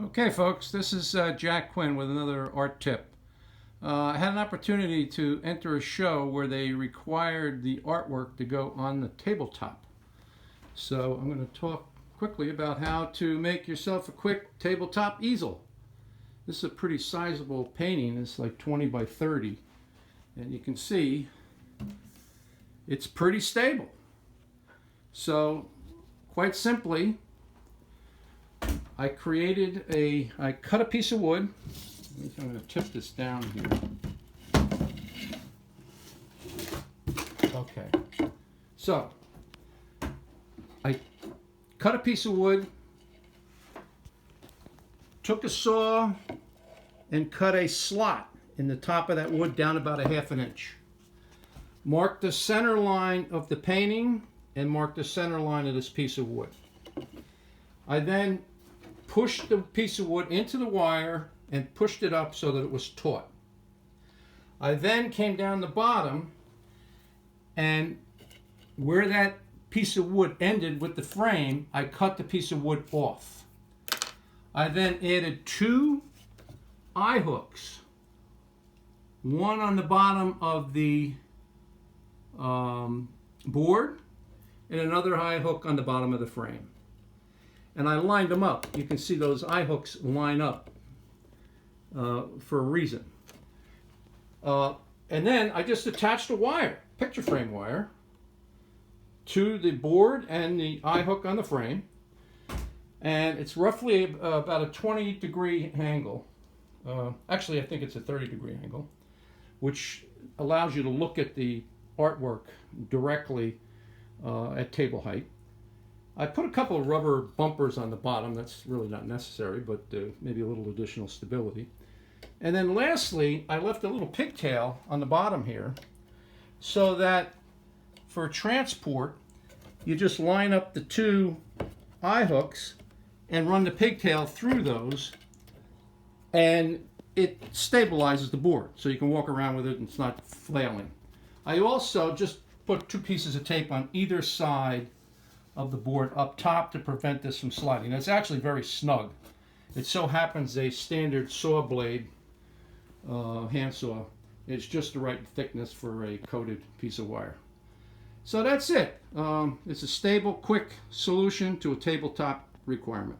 Okay, folks, this is Jack Quinn with another art tip. I had an opportunity to enter a show where they required the artwork to go on the tabletop. So I'm going to talk quickly about how to make yourself a quick tabletop easel. This is a pretty sizable painting. It's like 20 by 30. And you can see it's pretty stable. So quite simply, I cut a piece of wood. I'm going to tip this down here. Okay. So, I cut a piece of wood, took a saw, and cut a slot in the top of that wood down about a 1/2 inch. Marked the center line of the painting and marked the center line of this piece of wood. I then pushed the piece of wood into the wire and pushed it up so that it was taut. I then came down the bottom, and where that piece of wood ended with the frame, I cut the piece of wood off. I then added 2 eye hooks, one on the bottom of the board and another eye hook on the bottom of the frame. And I lined them up. You can see those eye hooks line up for a reason. And then I just attached a wire, picture frame wire, to the board and the eye hook on the frame. And it's roughly about a 20-degree angle. Actually, I think it's a 30-degree angle, which allows you to look at the artwork directly at table height. I put a couple of rubber bumpers on the bottom. That's really not necessary, but maybe a little additional stability. And then lastly, I left a little pigtail on the bottom here so that for transport, you just line up the 2 eye hooks and run the pigtail through those, and it stabilizes the board so you can walk around with it and it's not flailing. I also just put 2 pieces of tape on either side of the board up top to prevent this from sliding. It's actually very snug. It so happens a standard saw blade, handsaw, it's just the right thickness for a coated piece of wire. So that's it. It's a stable, quick solution to a tabletop requirement.